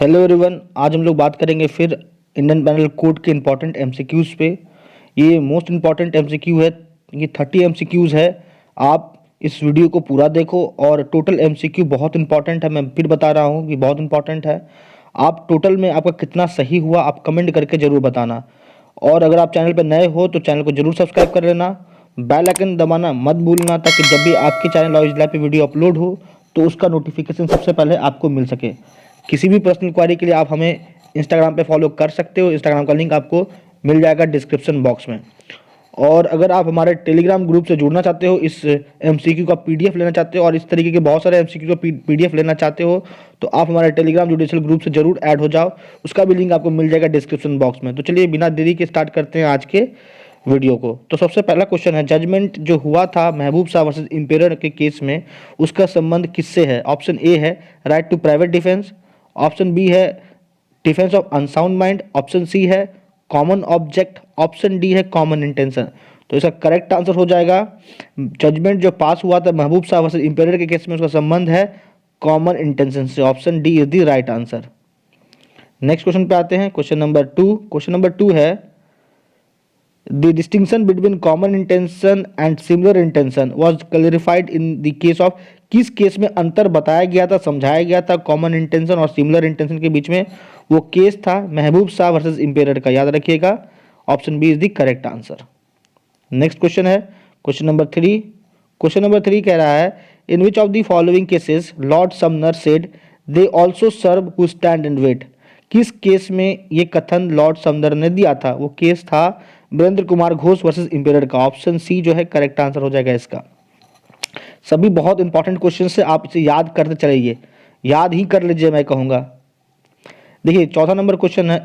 Hello everyone, आज हम लोग बात करेंगे फिर इंडियन पैनल कोड के इम्पॉर्टेंट एमसीक्यूज़ पे। ये मोस्ट इम्पॉर्टेंट एमसीक्यू है। ये 30 एमसीक्यूज़ है। आप इस वीडियो को पूरा देखो और टोटल एमसीक्यू बहुत इंपॉर्टेंट है। मैं फिर बता रहा हूँ कि बहुत इंपॉर्टेंट है। आप टोटल में आपका कितना सही हुआ आप कमेंट करके ज़रूर बताना। और अगर आप चैनल पर नए हो तो चैनल को जरूर सब्सक्राइब कर लेना, बेल आइकन दबाना मत भूलना, ताकि जब भी आपके चैनल नॉलेज लैब पे वीडियो अपलोड हो तो उसका नोटिफिकेशन सबसे पहले आपको मिल सके। किसी भी पर्सनल क्वारी के लिए आप हमें इंस्टाग्राम पे फॉलो कर सकते हो। इंस्टाग्राम का लिंक आपको मिल जाएगा डिस्क्रिप्शन बॉक्स में। और अगर आप हमारे टेलीग्राम ग्रुप से जुड़ना चाहते हो, इस एमसीक्यू का पीडीएफ लेना चाहते हो और इस तरीके के बहुत सारे एमसीक्यू का पीडीएफ लेना चाहते हो, तो आप हमारे टेलीग्राम जुडिशियल ग्रुप से जरूर ऐड हो जाओ। उसका भी लिंक आपको मिल जाएगा डिस्क्रिप्शन बॉक्स में। तो चलिए बिना देरी के स्टार्ट करते हैं आज के वीडियो को। तो सबसे पहला क्वेश्चन है, जजमेंट जो हुआ था महबूब शाह वर्सेस इंपेरियर के केस में, उसका संबंध किससे है? ऑप्शन ए है right to private defence, option B है defence of unsound mind, option C है कॉमन ऑब्जेक्ट, ऑप्शन डी है कॉमन इंटेंशन। तो इसका करेक्ट आंसर हो जाएगा, जजमेंट जो पास हुआ था महबूब शाह वर्सेस इंपेरियर के केस में, उसका संबंध है कॉमन इंटेंशन से। Option D is the right answer. Next question पे आते हैं, क्वेश्चन नंबर 2। क्वेश्चन नंबर 2 है, the distinction between common intention and similar intention was clarified in the case of. किस केस में अंतर बताया गया था, समझाया गया था कॉमन इंटेंशन और सिमिलर इंटेंशन के बीच में? वो केस था महबूब शाह वर्सेस इंपेरियर का, याद रखिएगा। Option B is the correct answer. Next question है क्वेश्चन नंबर 3। क्वेश्चन नंबर 3 कह रहा है, in which of the following cases Lord Sumner said they also serve who stand and wait. किस केस में ये कथन लॉर्ड समनर ने दिया था? वो केस था वीरेंद्र कुमार घोष वर्सेस इंपेरियर का। ऑप्शन सी जो है करेक्ट आंसर हो जाएगा इसका। सभी बहुत इंपॉर्टेंट क्वेश्चन से आप इसे याद करते चलिए, याद ही कर लीजिए मैं कहूँगा। देखिए चौथा नंबर क्वेश्चन है,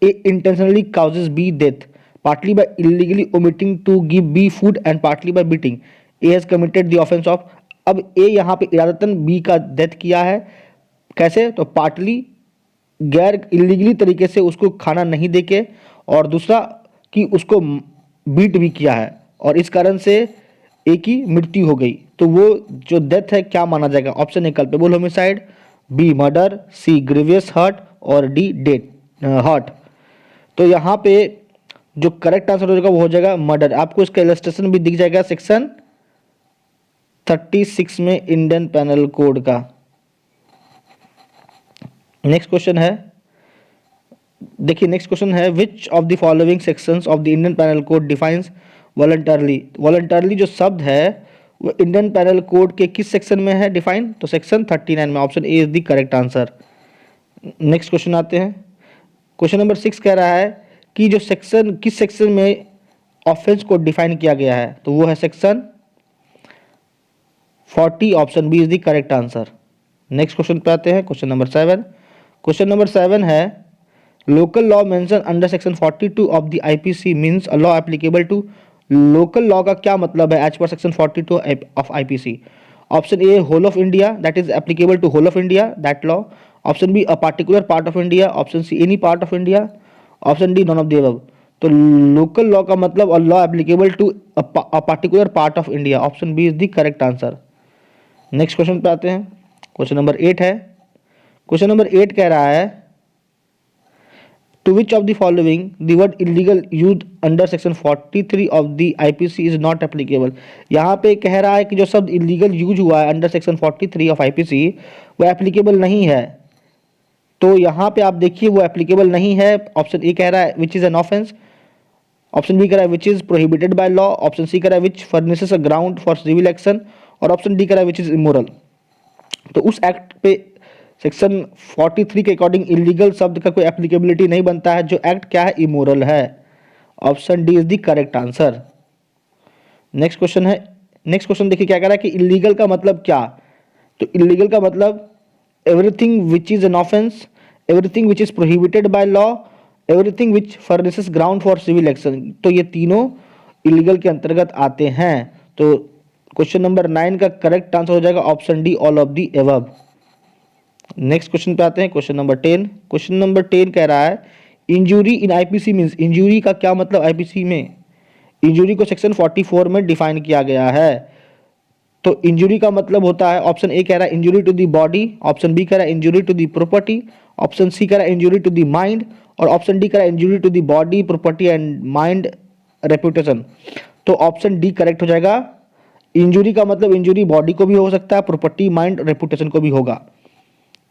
A intentionally causes B death partly by illegally omitting to give B food and partly by beating, A has committed the offence of. अब ए यहाँ पे इरादतन बी का डेथ किया है। कैसे? तो पार्टली गैर इलीगली तरीके से उसको खाना नहीं देके, और दूसरा कि उसको बीट भी किया है और इस कारण से ए की मृत्यु हो गई। तो वो जो डेथ है क्या माना जाएगा? Option A culpable homicide, B murder, C grievous hurt और डी डेथ हर्ट। तो यहाँ पे जो करेक्ट आंसर हो जाएगा वो हो जाएगा मर्डर। आपको इसका इलस्ट्रेशन भी दिख जाएगा सेक्शन 36 में इंडियन पैनल कोड का। नेक्स्ट क्वेश्चन है, देखिए नेक्स्ट क्वेश्चन है, which of the following sections of the Indian panel code defines voluntarily. Voluntarily जो शब्द है वो इंडियन पैनल कोड के किस सेक्शन में है डिफाइन? तो सेक्शन 39 में। Option A is the correct answer. Next question आते हैं, क्वेश्चन नंबर 6 कह रहा है कि जो सेक्शन किस सेक्शन में ऑफेंस को डिफाइन किया गया है? तो वो है section 40। Option B is the correct answer. Next question पे आते हैं, क्वेश्चन नंबर 7। क्वेश्चन नंबर 7 है, local law mention under section 42 of the IPC means a law applicable to. Local law का क्या मतलब है as per section 42 of IPC? Option A whole of India, that is applicable to whole of India that law. Option B a particular part of India, option C any part of India, option D none of the above. तो local law का मतलब a law applicable to a particular part of India. Option B is the correct answer. Next question पे आते हैं, question number 8 है। Question number 8 कह रहा है, to which of the following the word illegal use under section 43 of the IPC is not applicable. यहाँ पे कह रहा है कि जो शब्द इलीगल यूज हुआ है अंडर सेक्शन 43 ऑफ आईपीसी वो एप्लीकेबल नहीं है। तो यहाँ पे आप देखिए वो एप्लीकेबल नहीं है। ऑप्शन ए कह रहा है which is an offence, option B कह रहा है which is prohibited by law, option C कह रहा है which furnishes a ground for civil action, और ऑप्शन डी कह रहा है विच इज इमोरल। तो उस एक्ट पे सेक्शन 43 के अकॉर्डिंग इलीगल शब्द का कोई एप्लीकेबिलिटी नहीं बनता है। जो एक्ट क्या है? इमोरल है। Option D is the correct answer. Next question है, नेक्स्ट क्वेश्चन देखिए क्या कह रहा है कि इलीगल का मतलब क्या? तो इलीगल का मतलब everything which is an offence, everything which is prohibited by law, everything which furnishes ground for civil action. तो ये तीनों इलीगल के अंतर्गत आते हैं। तो क्वेश्चन नंबर 9 का करेक्ट आंसर हो जाएगा option D all of the above. Next question पे आते हैं, क्वेश्चन नंबर 10। क्वेश्चन नंबर 10 कह रहा है, इंजूरी इन आईपीसी मींस। इंजूरी का क्या मतलब आईपीसी में? इंजूरी को सेक्शन 44 में डिफाइन किया गया है। तो इंजुरी का मतलब होता है, ऑप्शन ए कह रहा है injury to the body, option B कह रहा है injury to the property, option C कह रहा है इंजुरी टू द माइंड, और ऑप्शन डी कह रहा है injury to the body, property and mind, reputation. तो ऑप्शन डी करेक्ट हो जाएगा। इंजुरी का मतलब इंजुरी बॉडी को भी हो सकता है, प्रॉपर्टी, माइंड, रेपुटेशन को भी होगा।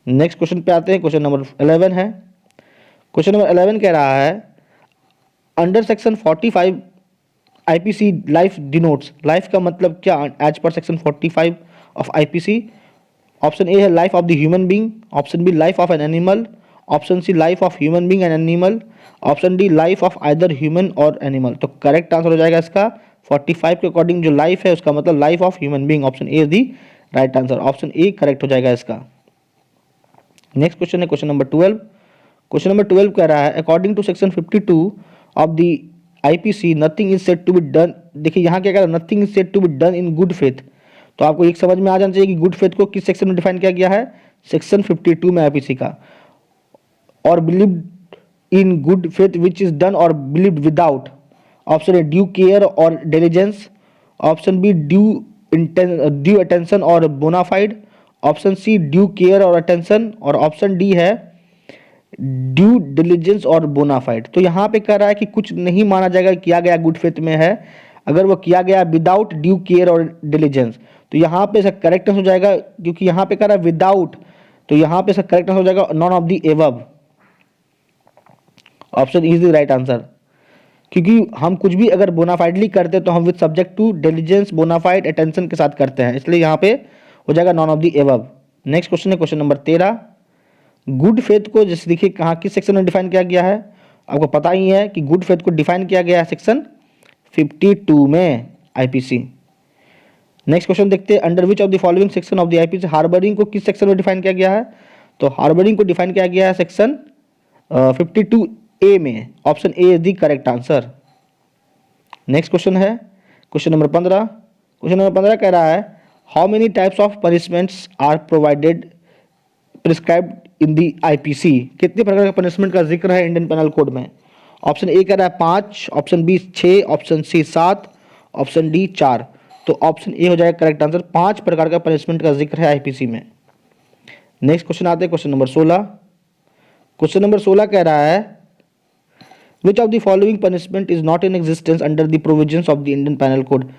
नेक्स्ट क्वेश्चन पे आते हैं, क्वेश्चन नंबर 11 है। क्वेश्चन नंबर 11 कह रहा है under section 45 IPC life denotes, life का मतलब क्या as per section 45 of IPC. Option A है life of the human being, option B life of an animal, option C life of human being and animal, option D life of either human or animal. तो correct answer हो जाएगा इसका 45 के according जो life है उसका मतलब life of human being, option A is the right answer, option A correct हो जाएगा इसका। नेक्स्ट क्वेश्चन है क्वेश्चन नंबर 12। क्वेश्चन नंबर 12 कह रहा है according to section 52 of the IPC nothing is said to be done. देखिए यहाँ क्या कह रहा है, nothing is said to be done in good faith. तो आपको एक समझ में आ जाना चाहिए कि गुड फेथ को किस सेक्शन में डिफाइन किया गया है, सेक्शन 52 में आईपीसी का। और believe in good faith which is done और believe without, option A due care और diligence, option B due attention और bona fide, option C due care और अटेंशन, और ऑप्शन डी है ड्यू डिलीजेंस और बोनाफाइड। तो यहाँ पे कह रहा है कि कुछ नहीं माना जाएगा किया गया गुड फेथ में है अगर वो किया गया विदाउट ड्यू केयर और डिलीजेंस। तो यहाँ पे इसका करेक्ट हो जाएगा, क्योंकि यहाँ पे कह रहा है विदाउट, तो यहाँ पे इसका करेक्ट हो जाएगा none of the above, option is the right answer. क्योंकि हम कुछ भी अगर बोनाफाइडली करते हैं तो हम with subject to diligence, bona fide, attention के साथ करते हैं, इसलिए यहाँ पे हो जाएगा none of the above. Next question है क्वेश्चन नंबर 13। गुड फेथ को जैसे देखिए कहाँ किस सेक्शन में डिफाइन किया गया है, आपको पता ही है कि गुड फेथ को डिफाइन किया गया है सेक्शन 52 में आईपीसी। नेक्स्ट क्वेश्चन देखते हैं under which of the following section of the IPC harbouring को किस सेक्शन में डिफाइन किया गया है। तो हार्बरिंग को डिफाइन किया गया है सेक्शन 52A में, option A is the correct answer. Next question है क्वेश्चन नंबर 15। क्वेश्चन नंबर 15 कह रहा है how many types of punishments are provided prescribed in the IPC. कितने प्रकार के पनिशमेंट का जिक्र है इंडियन पेनल कोड में। ऑप्शन ए कह रहा है 5, option B 6, option C 7, option D 4। तो ऑप्शन ए हो जाएगा करेक्ट आंसर, 5 प्रकार का पनिशमेंट का जिक्र है आईपीसी में। नेक्स्ट क्वेश्चन आते हैं क्वेश्चन नंबर 16। क्वेश्चन नंबर 16 कह रहा है which of the following punishment is not in existence under the provisions of the Indian penal code.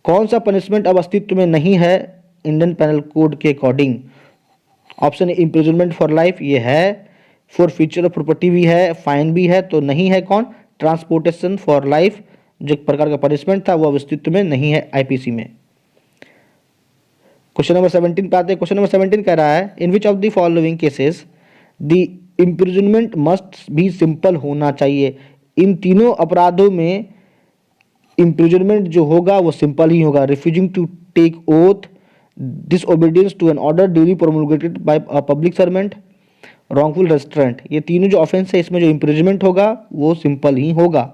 कौन सा पनिशमेंट अब अस्तित्व में नहीं है इंडियन पेनल कोड के according. Option A imprisonment for life, ये है, फॉर फ्यूचर ऑफ प्रॉपर्टी भी है, फाइन भी है, तो नहीं है कौन, ट्रांसपोर्टेशन फॉर लाइफ जो एक प्रकार का पनिशमेंट था वो अब अस्तित्व में नहीं है आईपीसी में। क्वेश्चन नंबर 17 पे आते हैं। क्वेश्चन नंबर 17 कह रहा है in which of the following cases the imprisonment must be simple होना चाहिए। इन तीनों अपराधों में इम्प्रिजनमेंट जो होगा वो सिंपल ही होगा। Refusing to take oath, disobedience to an order duly promulgated by a public servant, wrongful restraint. ये तीनों जो ऑफेंस है इसमें जो इम्प्रिजनमेंट होगा वो सिंपल ही होगा।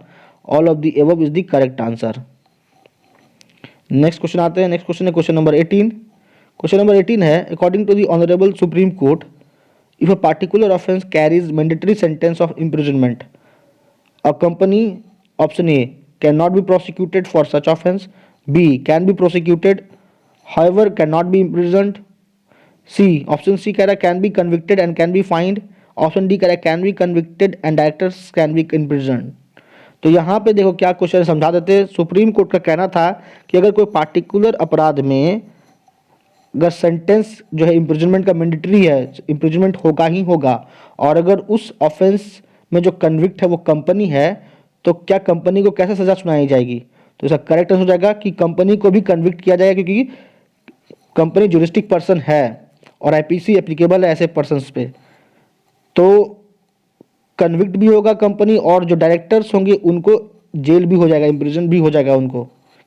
All of the above is the correct answer. Next question आते हैं। नेक्स्ट क्वेश्चन है क्वेश्चन नंबर 18। क्वेश्चन नंबर 18 है according to the honourable Supreme Court if a particular offence carries mandatory sentence of imprisonment a company, option A can not be prosecuted for such offence, B can be prosecuted however cannot be imprisoned, C option C कह रहा है can be convicted and can be find, option D कह रहा है can be convicted and directors can be imprisoned। तो यहाँ पे देखो क्या क्वेश्चन समझा देते हैं। सुप्रीम कोर्ट का कहना था कि अगर कोई पार्टिकुलर अपराध में अगर सेंटेंस जो है इम्प्रिजनमेंट का मैंडेटरी है, इम्प्रिजनमेंट होगा ही होगा, और अगर उस ऑफेंस में जो कन्विक्ट है वो कंपनी है तो क्या कंपनी को कैसे सजा सुनाई जाएगी। तो इसका करेक्ट हो जाएगा कि कंपनी को भी कन्विक्ट किया जाएगा क्योंकि कंपनी जुरिस्टिक पर्सन है और आईपीसी एप्लीकेबल है ऐसे पर्सन्स पे। तो कन्विक्ट भी होगा कंपनी और जो डायरेक्टर्स होंगे उनको जेल भी हो जाएगा, इम्प्रिजन भी हो जाएगा, उनको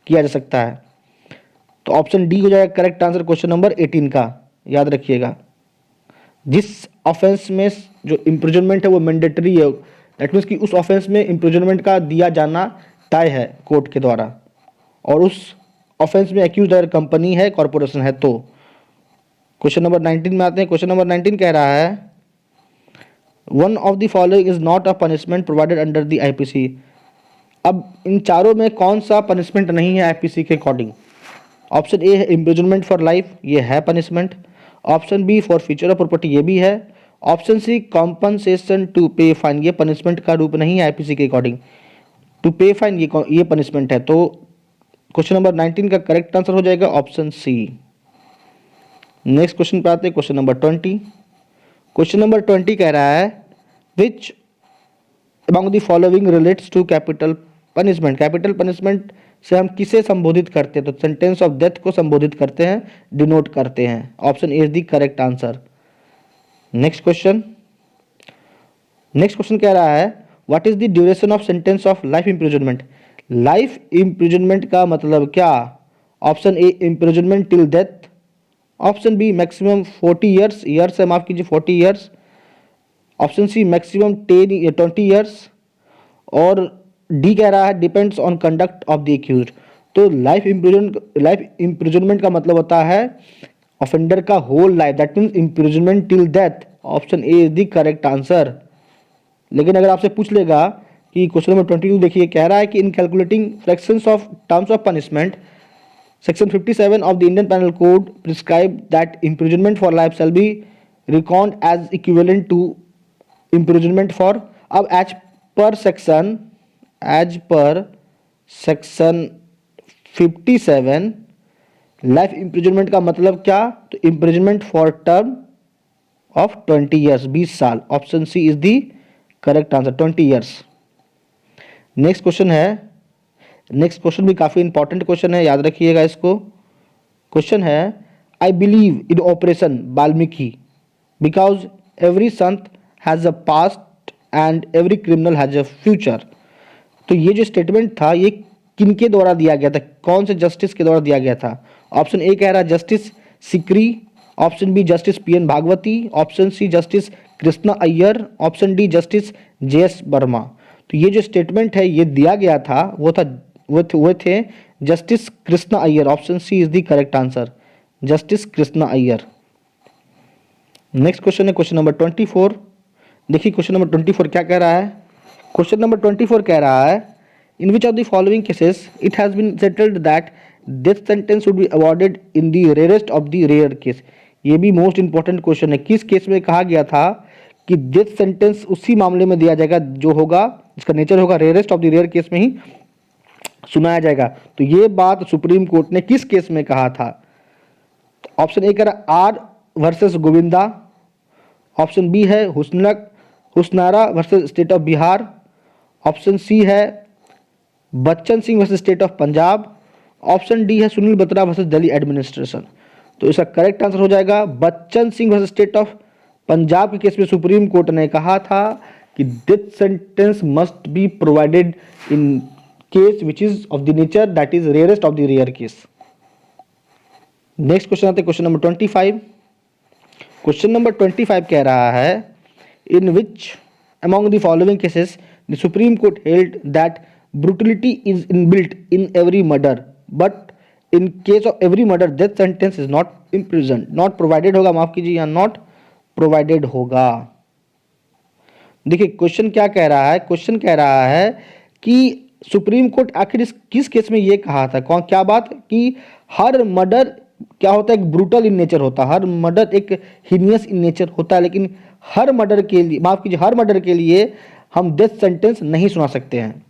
किया जा सकता है। तो ऑप्शन डी हो जाएगा करेक्ट आंसर क्वेश्चन नंबर 18 का, याद रखिएगा। जिस ऑफेंस में जो इम्प्रिजनमेंट है वो मैंडेटरी है, दैट मीन्स कि उस ऑफेंस में इम्प्रिजनमेंट का दिया जाना तय है कोर्ट के द्वारा, और उस ऑफेंस में एक्यूज अगर कंपनी है, कॉर्पोरेशन है। तो क्वेश्चन नंबर 19 में आते हैं। क्वेश्चन नंबर 19 कह रहा है one of the following is not a punishment provided under the IPC. अब इन चारों में कौन सा पनिशमेंट नहीं है आईपीसी के अकॉर्डिंग। ऑप्शन ए है इम्प्रिजनमेंट फॉर लाइफ, ये है punishment. Option B forfeiture of property, ये भी है। Option C compensation to pay fine, ये पनिशमेंट का रूप नहीं है आईपीसी के अकॉर्डिंग। टू पे फाइन ये पनिशमेंट है। तो क्वेश्चन नंबर 19 का करेक्ट आंसर हो जाएगा ऑप्शन सी। नेक्स्ट क्वेश्चन पे आते हैं, क्वेश्चन नंबर 20। क्वेश्चन नंबर 20 कह रहा है which among the following relates to capital punishment. Capital punishment से हम किसे संबोधित करते हैं? तो सेंटेंस ऑफ डेथ को संबोधित करते हैं, डिनोट करते हैं। Option A is the correct answer. Next question कह रहा है what is the duration of sentence of life imprisonment. Life imprisonment का मतलब क्या? Option A imprisonment till death. Option B maximum 40 years, years है माफ कीजिए 40 years. Option C maximum 20 years. और डी कह रहा है depends on conduct of the accused. तो लाइफ इम्प्रिजनमेंट का मतलब होता है ऑफेंडर का whole life, that means imprisonment till death. Option A is the correct answer. लेकिन अगर आपसे पूछ लेगा कि क्वेश्चन नंबर 22 देखिए, कह रहा है कि in calculating fractions of terms of punishment section 57 of the Indian penal code prescribe that imprisonment for life shall be record as equivalent to imprisonment for. अब as per section 57 life imprisonment का मतलब क्या? तो imprisonment for term of 20 years, 20 साल। Option C is the correct answer, 20 years. Next question भी काफी important question है, याद रखिएगा इसको। क्वेश्चन है I believe in operation Valmiki because every saint has a past and every criminal has a future. तो ये जो स्टेटमेंट था ये किनके द्वारा दिया गया था, कौन से जस्टिस के द्वारा दिया गया था? ऑप्शन ए कह रहा है justice Sikri. Option B justice P N Bhagwati. Option C justice Krishna Iyer. Option D justice J S Verma. तो ये जो स्टेटमेंट है ये दिया गया था वो थे justice Krishna Iyer. Option C is the correct answer, justice Krishna Iyer. Next question है क्वेश्चन नंबर 24। देखिए क्वेश्चन नंबर 24 क्या कह रहा है। क्वेश्चन नंबर 24 कह रहा है in which of the following cases it has been settled that death sentence would be awarded in the rarest of the rare case. ये भी मोस्ट इंपॉर्टेंट क्वेश्चन है। किस केस में कहा गया था कि डेथ सेंटेंस उसी मामले में दिया जाएगा जो होगा, जिसका नेचर होगा rarest of the rare case में ही सुनाया जाएगा। तो ये बात सुप्रीम कोर्ट ने किस केस में कहा था? ऑप्शन ए कह रहा R versus Govinda. Option B है Hussainara versus state of Bihar. Option C है Bachan Singh versus state of Punjab. Option D है सुनील बत्रा वर्सेस दिल्ली एडमिनिस्ट्रेशन। तो इसका करेक्ट आंसर हो जाएगा Bachan Singh versus state of Punjab के केस में सुप्रीम कोर्ट ने कहा था कि death sentence must be provided in case which is of the nature that is rarest of the rare case. Next question आते हैं क्वेश्चन नंबर 25। क्वेश्चन नंबर 25 कह रहा है in which among the following cases the supreme court held that brutality is inbuilt in every murder but in case of every murder death sentence is not imprison. Not provided होगा, माफ कीजिए, या not provided होगा। देखिए question क्या कह रहा है। क्वेश्चन कह रहा है कि सुप्रीम कोर्ट आखिर इस किस केस में ये कहा था, कौन क्या बात कि हर मर्डर क्या होता है, एक ब्रूटल इन नेचर होता है, हर मर्डर एक हीनियस इन नेचर होता है, लेकिन हर मर्डर के लिए, माफ कीजिए, हर मर्डर के लिए हम डेथ सेंटेंस नहीं सुना सकते हैं।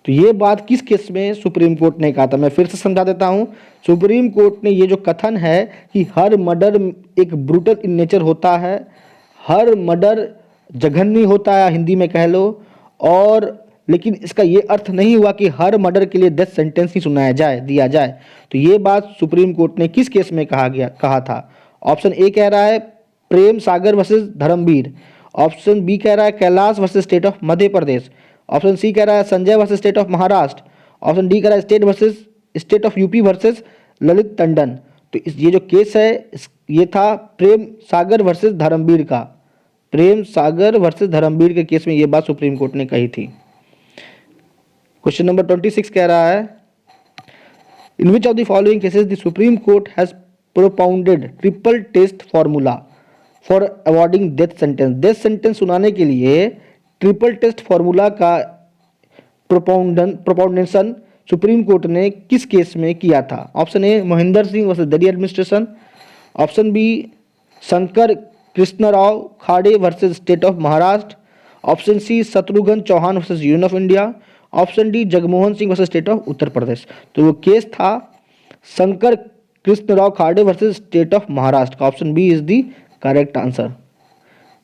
तो ये बात किस केस में सुप्रीम कोर्ट ने कहा था, मैं फिर से समझा देता हूं। सुप्रीम कोर्ट ने ये जो कथन है कि हर मर्डर एक ब्रूटल इन नेचर होता है, हर मर्डर जघन्य होता है हिंदी में कह लो, और लेकिन इसका ये अर्थ नहीं हुआ कि हर मर्डर के लिए डेथ सेंटेंस ही सुनाया जाए, दिया जाए। तो ये बात सुप्रीम कोर्ट ने किस केस में कहा था? ऑप्शन ए कह रहा है Prem Sagar versus Dharamvir. Option B कह रहा है Kailash versus state of Madhya Pradesh. Option C कह रहा है Sanjay versus state of Maharashtra. Option D कह रहा है state of UP versus Lalit Tandon. तो ये जो केस है ये था प्रेम सागर वर्सेस धर्मवीर का। प्रेम सागर वर्सेस धर्मवीर के केस में ये बात सुप्रीम कोर्ट ने कही थी। क्वेश्चन नंबर 26 कह रहा है in which of the following cases the supreme court has propounded triple test formula for awarding death sentence. Death sentence सुनाने के लिए ट्रिपल टेस्ट फॉर्मूला का प्रोपाउंडेशन सुप्रीम कोर्ट ने किस केस में किया था? Option A Mohinder Singh versus Delhi administration, option B Shankar Kishanrao Khade versus state of Maharashtra, option C Shatrughan Chauhan versus union of India, option D Jagmohan Singh versus state of Uttar Pradesh. तो वो केस था Shankar Kishanrao Khade versus state of Maharashtra का। Option B is the correct answer.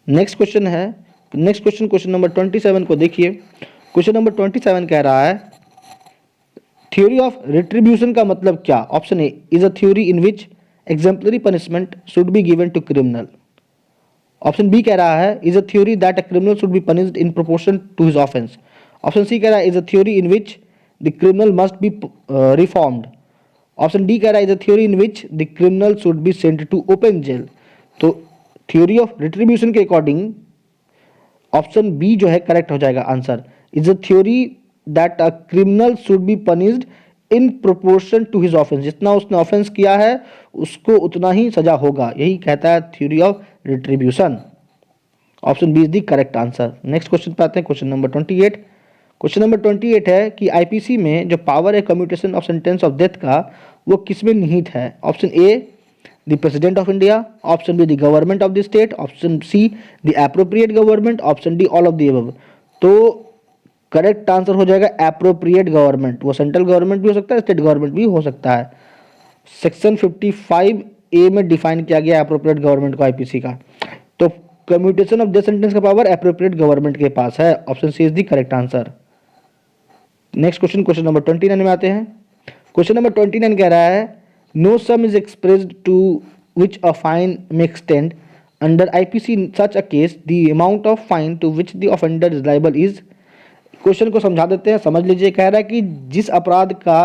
Next question है, next question number 27 को देखिए। Question number 27 कह रहा है थ्योरी ऑफ रिट्रीब्यूशन का मतलब क्या? Option A is a theory in which exemplary punishment should be given to criminal, option B कह रहा है is a theory that a criminal should be punished in proportion to his offence, option C कह रहा है is a theory in which the criminal must be reformed, option D कह रहा है is a theory in which the criminal should be sent to open jail. तो theory of retribution के according option B जो है correct हो जाएगा answer. Is a theory that a criminal should be punished in proportion to his offence, जितना उसने offence किया है उसको उतना ही सजा होगा, यही कहता है theory of retribution. Option B is the correct answer. Next question पे आते हैं, क्वेश्चन नंबर 28। क्वेश्चन नंबर 28 है कि आईपीसी में जो पावर है commutation of sentence of death का वो किसमें निहित है? Option A the president of India, option be the government of the state, option see the appropriate government, option D all of the above. तो correct answer हो जाएगा appropriate government. वो central government भी हो सकता है, स्टेट गवर्नमेंट भी हो सकता है। सेक्शन 55A में डिफाइन किया गया एप्रोप्रिएट गवर्नमेंट को आईपीसी का। तो कम्यूटेशन ऑफ डेथ सेंटेंस का पावर एप्रोप्रिएट गवर्नमेंट के पास है। Option C is the correct answer. Next question number 29 में आते हैं। क्वेश्चन नंबर 29 कह रहा है no sum is expressed to which a fine may extend under IPC in such a case the amount of fine to which the offender is liable is. Question को समझा देते हैं, समझ लीजिए। कह रहा है कि जिस अपराध का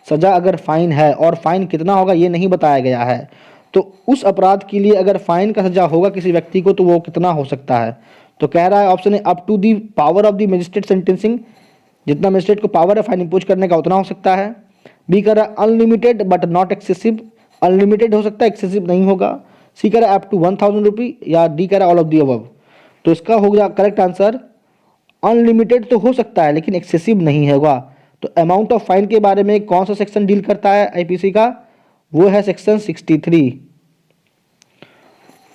सजा अगर फाइन है और फाइन कितना होगा ये नहीं बताया गया है, तो उस अपराध के लिए अगर फाइन का सजा होगा किसी व्यक्ति को तो वो कितना हो सकता है? तो कह रहा है option A up to the power of the magistrate sentencing, जितना मजिस्ट्रेट को पावर है फाइन इम्पोज करने का उतना हो सकता है। बी कह रहा है unlimited but not excessive, unlimited हो सकता है, एक्सेसिव नहीं होगा। सी कह रहा है अप टू 1000 रुपी, या डी कह रहा है ऑल ऑफ दी अबव। तो इसका होगा करेक्ट आंसर अनलिमिटेड तो हो सकता है लेकिन एक्सेसिव नहीं होगा। तो अमाउंट ऑफ फाइन के बारे में कौन सा सेक्शन डील करता है आईपीसी का? वो है सेक्शन 63।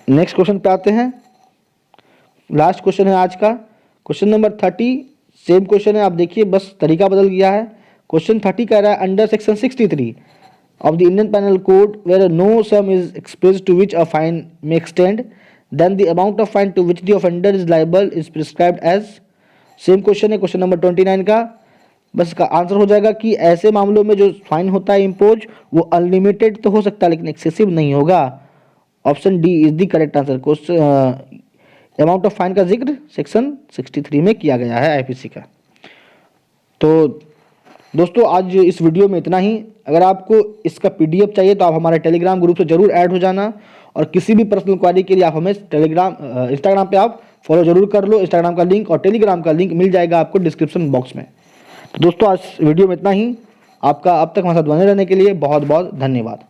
नेक्स्ट क्वेश्चन पे आते हैं, लास्ट क्वेश्चन है आज का, क्वेश्चन नंबर 30। सेम क्वेश्चन है, आप देखिए बस तरीका बदल गया है। क्वेश्चन 30 कह रहा है under section 63 of the Indian penal code where no sum is expressed to which a fine may extend then the amount of fine to which the offender is liable is prescribed as. Same question है question number 29 का। बस इसका answer हो जाएगा कि ऐसे मामलों में जो फाइन होता है इम्पोज वो अनलिमिटेड तो हो सकता है लेकिन एक्सेसिव नहीं होगा। Option D is the correct answer. Question amount of fine का जिक्र सेक्शन 63 में किया गया है आईपीसी का। तो दोस्तों आज इस वीडियो में इतना ही। अगर आपको इसका पीडीएफ चाहिए तो आप हमारे टेलीग्राम ग्रुप से जरूर ऐड हो जाना, और किसी भी पर्सनल क्वारी के लिए आप हमें इंस्टाग्राम पे आप फॉलो जरूर कर लो। इंस्टाग्राम का लिंक और टेलीग्राम का लिंक मिल जाएगा आपको डिस्क्रिप्शन बॉक्स में। तो दोस्तों आज वीडियो में इतना ही। आपका अब तक हमारे साथ बने रहने के लिए बहुत बहुत धन्यवाद।